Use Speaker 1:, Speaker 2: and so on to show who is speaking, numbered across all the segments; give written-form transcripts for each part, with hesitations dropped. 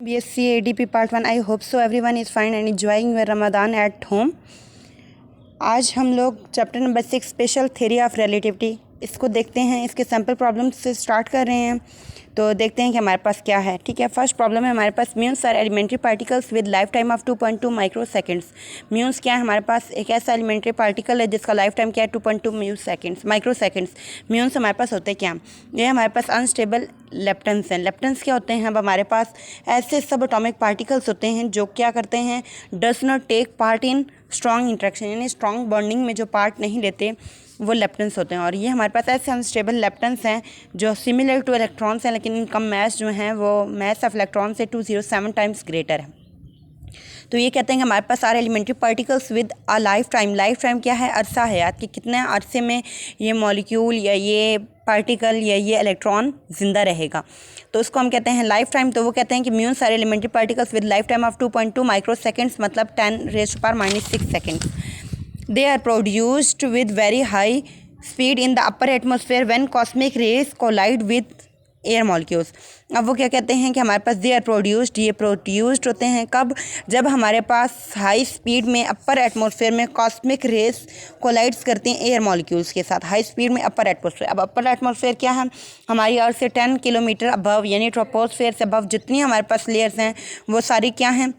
Speaker 1: BSc ADP Part 1. I hope so everyone is fine and enjoying your Ramadan at home. आज हम लोग chapter number 6 special theory of relativity इसको देखते हैं। इसके सैम्पल प्रॉब्लम से स्टार्ट कर रहे हैं तो देखते हैं कि हमारे पास क्या है। ठीक है, फर्स्ट प्रॉब्लम है हमारे पास muons are elementary particles with lifetime of 2.2 microseconds. Muons क्या है, हमारे पास एक ऐसा एलिमेंट्री पार्टिकल है जिसका लाइफ टाइम क्या है 2.2 माइक्रो सेकेंड्स। म्यून्स हमारे पास होते क्या, ये हमारे पास अनस्टेबल लेप्टन्स हैं। लेप्टन्स क्या होते हैं, अब हमारे पास ऐसे सब एटॉमिक पार्टिकल्स होते हैं जो क्या करते हैं, does not take part in strong interaction, यानी स्ट्रॉन्ग बॉन्डिंग में जो पार्ट नहीं लेते वो लेप्टन्स होते हैं। और ये हमारे पास ऐसे अनस्टेबल लेप्टन्स हैं जो सिमिलर टू इलेक्ट्रॉन्स हैं, लेकिन इनका मास जो है वो मास ऑफ इलेक्ट्रॉन से 207 टाइम्स ग्रेटर है। तो ये कहते हैं कि हमारे पास सारे elementary particles with a lifetime क्या है, अरसा हयात कि कितने अरसे में ये मॉलिक्यूल या ये पार्टिकल या ये इलेक्ट्रॉन जिंदा रहेगा, तो उसको हम कहते हैं लाइफ टाइम। तो वो कहते हैं कि म्यून्स सारे elementary particles with lifetime of 2.2 microseconds, मतलब 10⁻⁻⁶ seconds. They are produced with very high speed in the upper atmosphere when cosmic rays collide with air molecules. अब वो क्या कहते हैं कि हमारे पास दे आर प्रोड्यूस्ड, ये प्रोड्यूस्ड होते हैं कब, जब हमारे पास हाई स्पीड में अपर एटमॉस्फेयर में कॉस्मिक रेस कोलाइड्स करती हैं एयर मॉलिक्यूल्स के साथ, हाई स्पीड में अपर एटमॉस्फेयर। अब अपर एटमॉस्फेयर क्या है, हमारी अर्थ से 10 किलोमीटर अबव, यानी ट्रोपोस्फेयर से अबव जितनी हमारे पास लेयर्स हैं वो सारी क्या हैं,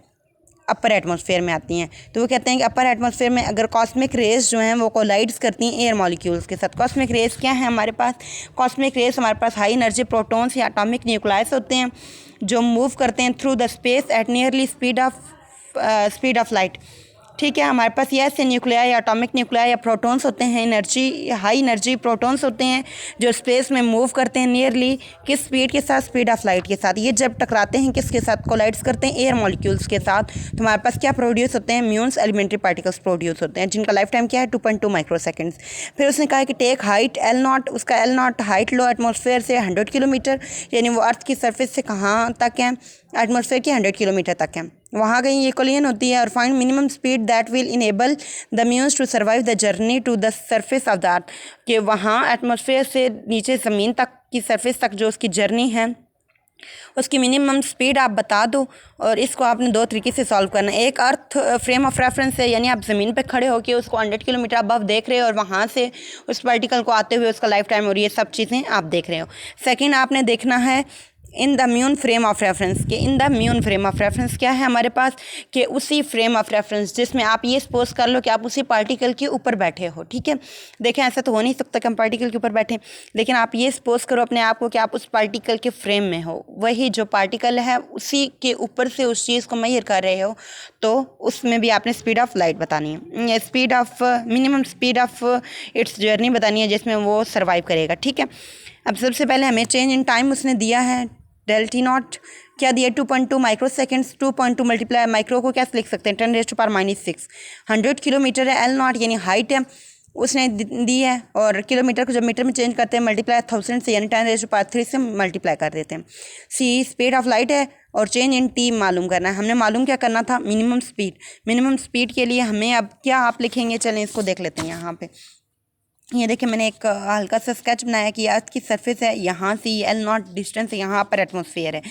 Speaker 1: अपर एटमॉस्फेयर में आती हैं। तो वो कहते हैं कि अपर एटमॉस्फेयर में अगर कॉस्मिक रेस जो हैं वो कोलाइड्स करती हैं एयर मॉलिक्यूल्स के साथ। कॉस्मिक रेस क्या है हमारे पास, कॉस्मिक रेस हमारे पास हाई एनर्जी प्रोटॉन्स या एटॉमिक न्यूक्लियस होते हैं जो मूव करते हैं through the space at nearly speed of light. ठीक है, हमारे पास ये ऐसे न्यूक्लियाई या एटॉमिक न्यूक्लियाई या प्रोटॉन्स होते हैं, हाई एनर्जी प्रोटॉन्स होते हैं जो स्पेस में मूव करते हैं नियरली किस स्पीड के साथ, स्पीड ऑफ लाइट के साथ। ये जब टकराते हैं किसके साथ, कोलाइड्स करते हैं एयर मॉलिक्यूल्स के साथ, तो हमारे पास क्या प्रोड्यूस होते हैं, म्यून्स एलिमेंट्री पार्टिकल्स प्रोड्यूस होते हैं जिनका लाइफ टाइम क्या है 2.2 माइक्रो सेकेंड्स। फिर उसने कहा कि टेक हाइट L0, उसका L0 हाइट लो एटमॉस्फेयर से 100 किलोमीटर, यानी वो अर्थ की सरफेस से कहाँ तक है, एटमॉस्फेयर की 100 किलोमीटर तक है, वहाँ कहीं ये कोलिजन होती है। और find minimum speed that will enable the muons to survive the journey to the surface of the earth, कि वहाँ एटमॉस्फेयर से नीचे ज़मीन तक की सरफेस तक जो उसकी जर्नी है उसकी मिनिमम स्पीड आप बता दो। और इसको आपने दो तरीके से सॉल्व करना है। एक अर्थ फ्रेम ऑफ रेफरेंस है, यानी आप ज़मीन पे खड़े होकर उसको 100 किलोमीटर अबव देख रहे हो और वहाँ से उस पार्टिकल को आते हुए उसका लाइफ टाइम और ये सब चीज़ें आप देख रहे हो। सेकेंड आपने देखना है in the muon frame of reference के, in the muon frame of reference क्या है हमारे पास, कि उसी फ्रेम ऑफ रेफरेंस जिसमें आप ये सपोज कर लो कि आप उसी पार्टिकल के ऊपर बैठे हो। ठीक है, देखें ऐसा तो हो नहीं सकता कि हम पार्टिकल के ऊपर बैठे, लेकिन आप ये सपोज करो अपने आप को कि आप उस पार्टिकल के फ्रेम में हो, वही जो पार्टिकल है उसी के ऊपर से उस चीज़ को मेजर कर रहे हो, तो उसमें भी आपने स्पीड ऑफ लाइट बतानी है, speed of minimum speed of its journey बतानी है जिसमें वो सर्वाइव करेगा। ठीक है, अब सबसे पहले हमें चेंज इन टाइम उसने दिया है, डेल टी नॉट क्या दिया 2.2 माइक्रो सेकेंड्स, 2.2 मल्टीप्लाई माइक्रो को क्या लिख सकते हैं 10⁻⁻⁶, 100 किलोमीटर है L0 यानी हाइट है उसने दी है, और किलोमीटर को जब मीटर में चेंज करते हैं मल्टीप्लाई 1000 से, यानी 10⁻³ से मल्टीप्लाई कर देते हैं। सी स्पीड ऑफ लाइट है और चेंज इन टी मालूम करना है। हमने मालूम क्या करना था, मिनिमम स्पीड के लिए हमें अब क्या आप लिखेंगे, चलें इसको देख लेते हैं। यहाँ पे ये देखिए मैंने एक हल्का सा स्केच बनाया कि अर्थ की सरफेस है, यहाँ से L0 डिस्टेंस है, यहाँ पर एटमॉस्फेयर है,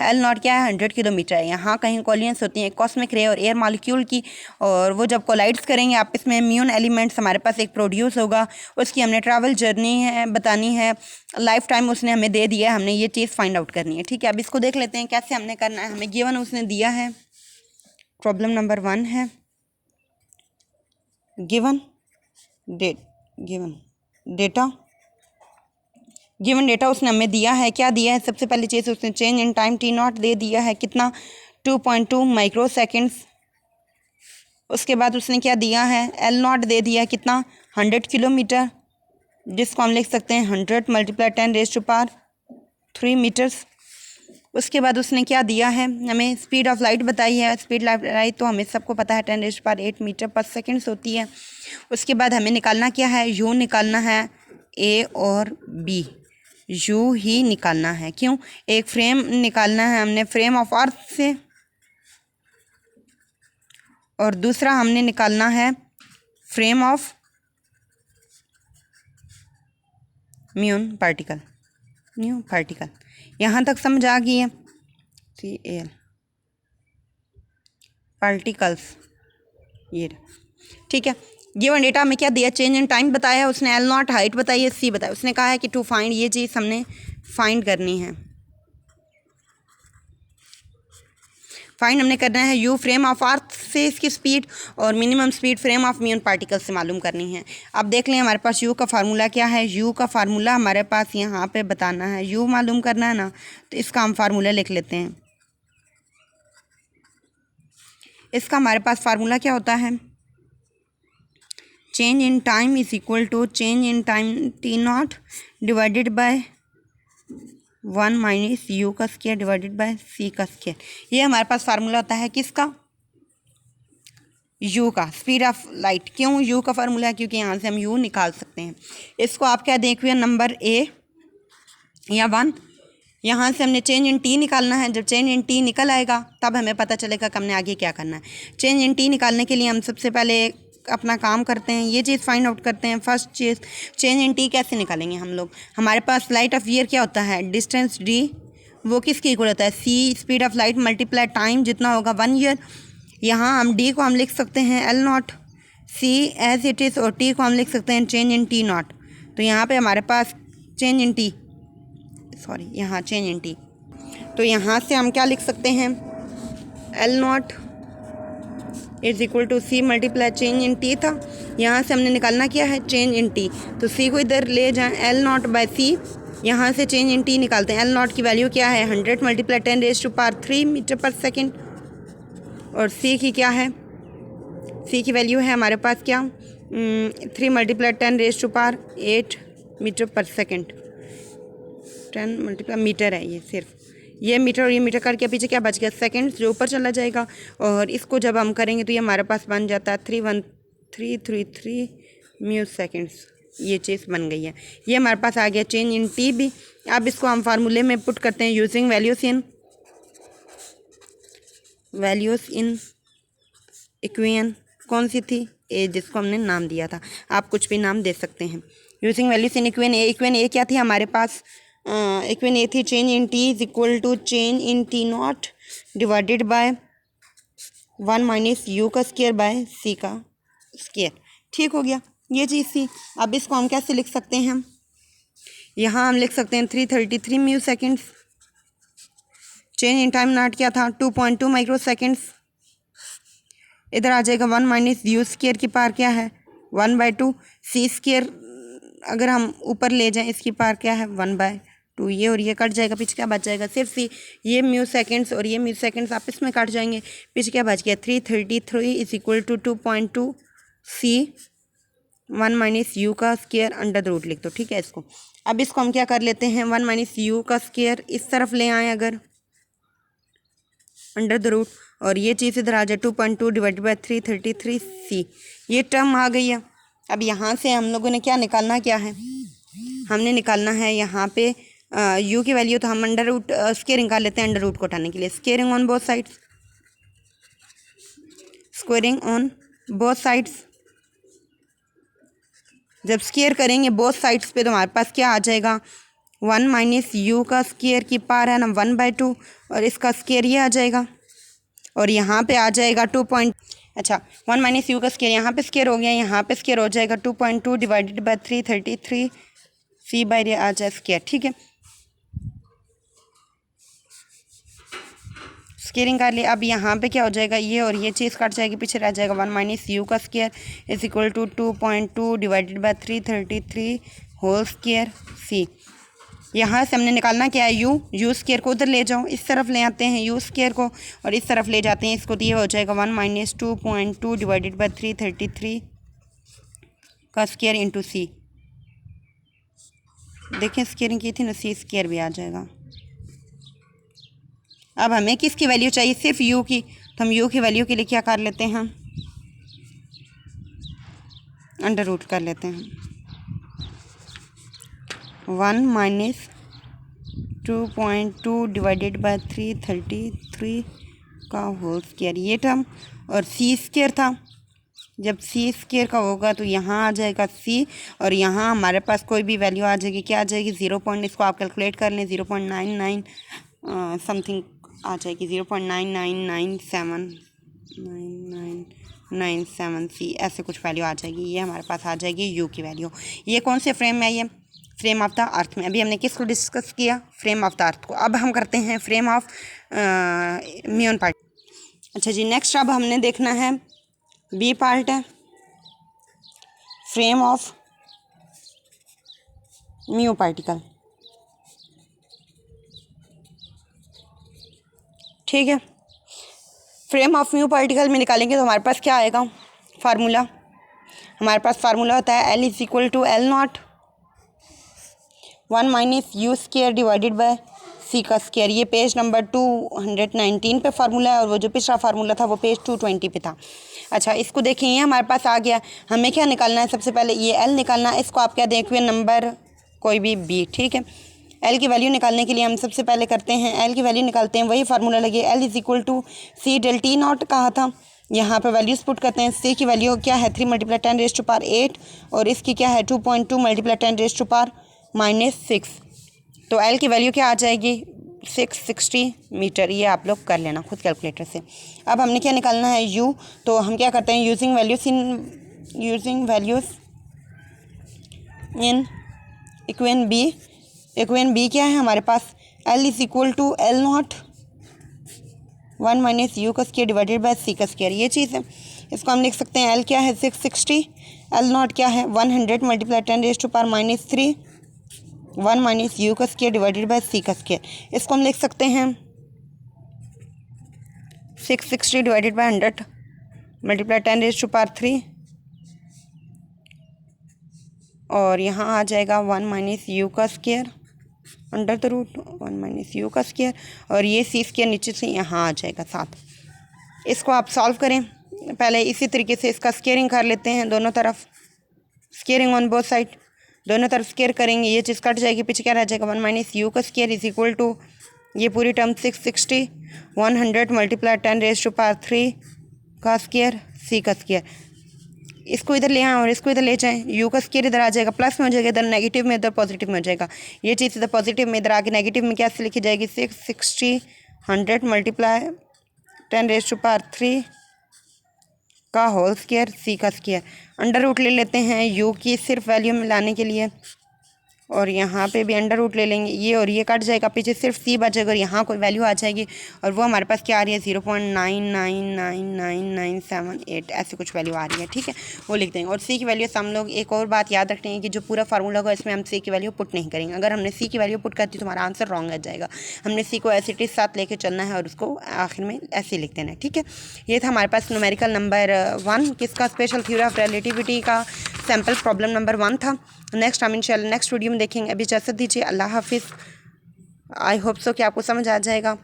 Speaker 1: L0 क्या है 100 किलोमीटर है, यहाँ कहीं कोलिजन्स होती हैं कॉस्मिक रे और एयर मॉलिक्यूल की, और वो जब कोलाइड्स करेंगे आप इसमें म्यून एलिमेंट्स हमारे पास एक प्रोड्यूस होगा, उसकी हमने ट्रैवल जर्नी है बतानी है, लाइफ टाइम उसने हमें दे दिया है, हमने ये चीज़ फाइंड आउट करनी है। ठीक है, अब इसको देख लेते हैं कैसे हमने करना है। हमें गिवन उसने दिया है, प्रॉब्लम नंबर 1 है गिवन डेटा उसने हमें दिया है। क्या दिया है, सबसे पहली चीज़ उसने चेंज इन टाइम T0 दे दिया है कितना 2.2 माइक्रो सेकेंड्स। उसके बाद उसने क्या दिया है, L0 दे दिया है कितना 100 किलोमीटर, जिसको हम लिख सकते हैं 100 × 10⁻³ मीटर्स। उसके बाद उसने क्या दिया है, हमें स्पीड ऑफ लाइट बताई है। स्पीड लाइट तो हमें सबको पता है 10⁸ मीटर पर सेकेंड्स होती है। उसके बाद हमें निकालना क्या है, यू निकालना है, ए और बी यू ही निकालना है। क्यों, एक फ्रेम निकालना है हमने फ्रेम ऑफ अर्थ से, और दूसरा हमने निकालना है फ्रेम ऑफ म्यून पार्टिकल। यहाँ तक समझ आ गई है। CL पार्टिकल्स, ये ठीक है। गिवन डेटा में क्या दिया, चेंज इन टाइम बताया है उसने, एल नॉट हाइट बताई है, सी बताया उसने, कहा है कि टू फाइंड, ये चीज़ हमने फाइंड करनी है। फाइंड हमने करना है यू फ्रेम ऑफ अर्थ से इसकी स्पीड और minimum speed frame of muon particle से मालूम करनी है। अब देख लें हमारे पास यू का फार्मूला क्या है। यू का फार्मूला हमारे पास यहाँ पे बताना है, यू मालूम करना है ना, तो इसका हम फार्मूला लिख लेते हैं। इसका हमारे पास फार्मूला क्या होता है, change in time is equal to change in time t not divided by 1 minus u का स्क्वायर डिवाइडेड बाय सी का स्क्वायर। ये हमारे पास फार्मूला होता है किसका, यू का, स्पीड ऑफ लाइट। क्यों यू का फार्मूला है, क्योंकि यहाँ से हम यू निकाल सकते हैं। इसको आप क्या देखिए, नंबर ए या 1, यहाँ से हमने चेंज इन टी निकालना है। जब चेंज इन टी निकल आएगा तब हमें पता चलेगा कि हमने आगे क्या करना है। चेंज इन टी निकालने के लिए हम सबसे पहले अपना काम करते हैं, ये चीज़ फाइंड आउट करते हैं। First cheese, change in T कैसे निकालेंगे हम लोग। हमारे पास लाइट ऑफ ईयर क्या होता है, डिस्टेंस डी, वो किसके इक्वल होता है, c speed of light multiply time जितना होगा 1 ईयर। यहाँ हम डी को हम लिख सकते हैं L not, c as it is, और टी को हम लिख सकते हैं चेंज इन टी नॉट। तो यहाँ पे हमारे पास चेंज इन टी, सॉरी यहाँ चेंज इन टी, तो यहाँ से हम क्या लिख सकते हैं, L not is equal to c multiply change in t था। यहाँ से हमने निकालना क्या है, चेंज इन टी, तो सी को इधर ले जाएं, एल नॉट बाय सी, यहाँ से चेंज इन टी निकालते हैं। एल नॉट की वैल्यू क्या है, 100 मल्टीप्लाई 10⁻³ मीटर पर सेकेंड, और सी की क्या है, सी की वैल्यू है हमारे पास क्या, 3 मल्टीप्लाई 10⁸ मीटर पर सेकेंड। 10 मल्टीप्लाई मीटर है ये, सिर्फ ये मीटर और ये मीटर करके पीछे क्या बच गया, सेकंड, जो ऊपर चला जाएगा। और इसको जब हम करेंगे तो ये हमारे पास बन जाता है 31333 म्यू सेकेंड्स। ये चीज़ बन गई है, ये हमारे पास आ गया चेंज इन टी भी। अब इसको हम फार्मूले में पुट करते हैं यूजिंग वैल्यूज़ इन इक्वेशन। कौन सी थी, ए, जिसको हमने नाम दिया था, आप कुछ भी नाम दे सकते हैं। Using values in equation A, equation A क्या थी हमारे पास, इक्वेशन ए थी change in t is equal to change in t not divided by 1 minus u का स्क्वायर बाय सी का स्क्वायर। ठीक हो गया, ये चीज़ थी। अब इसको हम कैसे लिख सकते हैं, यहाँ हम लिख सकते हैं 333 mu seconds. Change in time not क्या था, 2.2 माइक्रो सेकेंड्स। इधर आ जाएगा 1 माइनस यू स्क्वायर की पार क्या है, 1/2। सी स्क्वायर अगर हम ऊपर ले जाएं, इसकी पार क्या है, 1/2। ये और ये कट जाएगा, पीछे क्या बच जाएगा, सिर्फ सी। ये म्यू सेकेंड्स और ये म्यू सेकेंड्स आपस में कट जाएंगे, पीछे क्या बच गया, 333 is equal to 2.2 c 1 minus u का स्क्वायर अंडर द रूट लिख दो। ठीक है, इसको अब इसको हम क्या कर लेते हैं, 1 माइनस यू का स्क्वायर इस तरफ ले आएँ अगर अंडर द रूट, और ये चीज़ इधर आ जाए 2.2 डिवाइडेड बाय 333 सी, ये टर्म आ गई है। अब यहाँ से हम लोगों ने क्या निकालना, क्या है, हमने निकालना है यहाँ पे यू की वैल्यू, तो हम अंडर रूट स्क्वायरिंग निकाल लेते हैं अंडर रूट को हटाने के लिए। Squaring on both sides, squaring on both sides. जब स्क्वायर करेंगे बोथ साइड्स पे तो हमारे पास क्या आ जाएगा, 1 माइनस यू का स्क्वायर की पार है ना 1/2, और इसका स्क्वायर ये आ जाएगा, और यहाँ पे आ जाएगा 1 माइनस यू का स्क्वायर, यहाँ पे स्क्वायर हो गया, यहाँ पे स्क्वायर हो जाएगा 2.2 डिवाइडेड बाय 333 सी बाय आ जाए स्क्वायर। ठीक है, स्क्वायरिंग कर लिया। अब यहाँ पे क्या हो जाएगा, ये और ये चीज़ कट जाएगी, पीछे रह जाएगा 1 माइनस यू का square is equal to 2.2 divided by 333 whole square c. यहाँ से हमने निकालना क्या है, यू स्क्वायर को उधर ले जाओ, इस तरफ ले आते हैं यू स्क्वायर को, और इस तरफ ले जाते हैं इसको, तो ये हो जाएगा 1 माइनस 2.2 डिवाइडेड बाय 333 का स्क्वायर इंटू सी। देखें स्क्वायरिंग की थी ना, सी स्क्वायर भी आ जाएगा। अब हमें किसकी वैल्यू चाहिए, सिर्फ यू की, तो हम यू की वैल्यू के लिए क्या कर लेते हैं, अंडर रूट कर लेते हैं। 1 माइनस 2.2 डिवाइडेड बाय 333 का होल स्क्वायर, ये टर्म, और सी स्क्वायर था, जब सी स्क्वायर का होगा तो यहाँ आ जाएगा सी, और यहाँ हमारे पास कोई भी वैल्यू आ जाएगी, क्या आ जाएगी, 0. इसको आप कैलकुलेट कर लें, 0.99 समथिंग आ जाएगी, 0.9997 0.9997 ऐसे कुछ वैल्यू आ जाएगी। ये हमारे पास आ जाएगी यू की वैल्यू। ये कौन से फ्रेम में है? ये फ्रेम ऑफ द अर्थ में। अभी हमने किसको डिस्कस किया? फ्रेम ऑफ द अर्थ को। अब हम करते हैं फ्रेम ऑफ म्यून पार्ट। अच्छा जी, नेक्स्ट अब हमने देखना है बी पार्ट है फ्रेम ऑफ म्यू पार्टिकल। ठीक है, फ्रेम ऑफ म्यू पार्टिकल में निकालेंगे तो हमारे पास क्या आएगा फार्मूला? हमारे पास फार्मूला होता है L is equal to L0 1 minus u square divided by c का स्केयर। ये पेज नंबर 219 पे फार्मूला है और वो जो पिछला फार्मूला था वो पेज 220 पे था। अच्छा, इसको देखें, ये हमारे पास आ गया। हमें क्या निकालना है? सबसे पहले ये L निकालना है। इसको आप क्या देख हुए नंबर कोई भी B। ठीक है, L की वैल्यू निकालने के लिए हम सबसे पहले करते हैं L की वैल्यू निकालते हैं। वही फार्मूला लगे, L is equal to c del t not कहा था। यहाँ पे वैल्यूज पुट करते हैं। C की वैल्यू क्या है? 3 × 10⁻⁸ और इसकी क्या है? 2.2 × 10⁻⁻6। तो L की वैल्यू क्या आ जाएगी? 660 मीटर। ये आप लोग कर लेना खुद कैलकुलेटर से। अब हमने क्या निकालना है? U। तो हम क्या करते हैं? Using values in equation B। Equation B क्या है हमारे पास? L is equal to L0 1 minus u का स्क्वायर डिवाइडेड बाय सी का स्क्वायर। ये चीज़ है, इसको हम लिख सकते हैं। L क्या है? 660। L0 क्या है? 100 × 10⁻³ 1 माइनस यू का स्क्वायर डिवाइडेड बाय सी का स्क्वायर। इसको हम लिख सकते हैं 660 डिवाइडेड बाय 100 × 10⁻³ और यहाँ आ जाएगा 1 माइनस यू का square under the root 1 minus u का स्क्वायर और ये सी स्क्वायर नीचे से यहाँ आ जाएगा साथ। इसको आप सॉल्व करें। पहले इसी तरीके से इसका स्क्वेयरिंग कर लेते हैं दोनों तरफ। स्क्वेयरिंग ऑन बोथ साइड, दोनों तरफ स्क्वेयर करेंगे। ये चीज़ कट जाएगी, पीछे क्या रह जाएगा? 1 माइनस यू का स्क्वायर इज इक्वल टू ये पूरी टर्म 660 100 × 10⁻³ का स्क्वायर सी का स्क्वायर। इसको इधर ले आएँ और इसको इधर ले जाएं। यू का स्क्वायर इधर आ जाएगा, प्लस में हो जाएगा, इधर नेगेटिव में, इधर पॉजिटिव में हो जाएगा। ये चीज़ इधर पॉजिटिव में, इधर आके नेगेटिव में क्या से लिखी जाएगी? 660 100 × 10⁻³ का होल स्क्वायर सी का स्क्वायर। अंडर रूट ले लेते हैं यू की सिर्फ वैल्यू में लाने के लिए और यहाँ पे भी अंडर रूट ले लेंगे। ये और ये कट जाएगा, पीछे सिर्फ सी बचेगा और यहाँ कोई वैल्यू आ जाएगी और वो हमारे पास क्या आ रही है? 0.99999978 ऐसे कुछ वैल्यू आ रही है। ठीक है, वो लिख देंगे। और सी की वैल्यू से हम लोग एक और बात याद रखते हैं कि जो पूरा फार्मूला होगा इसमें हम सी की वैल्यू पुट नहीं करेंगे। अगर हमने सी की वैल्यू पुट कर दी तो हमारा आंसर रॉन्ग आ जाएगा। हमने सी को ऐसे टिस साथ लेके चलना है और उसको आखिर में ऐसे लिख देना है। ठीक है, ये था हमारे पास न्यूमेरिकल नंबर 1 किसका? स्पेशल थ्योरी ऑफ रिलेटिविटी का सैम्पल प्रॉब्लम नंबर 1 था। नेक्स्ट हम इंशाल्लाह नेक्स्ट वीडियो में देखेंगे। अभी इजाज़त दीजिए, अल्लाह हाफिज़। आई होप सो कि आपको समझ आ जाएगा।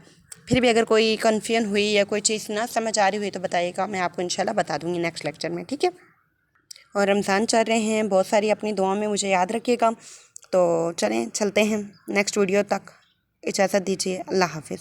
Speaker 1: फिर भी अगर कोई कन्फ्यूजन हुई या कोई चीज़ ना समझ आ रही हुई तो बताइएगा, मैं आपको इंशाल्लाह बता दूँगी नेक्स्ट लेक्चर में। ठीक है, और रमज़ान चल रहे हैं, बहुत सारी अपनी दुआ में मुझे याद रखिएगा। तो चलें चलते हैं नेक्स्ट वीडियो तक। इजाज़त दीजिए, अल्लाह हाफिज़।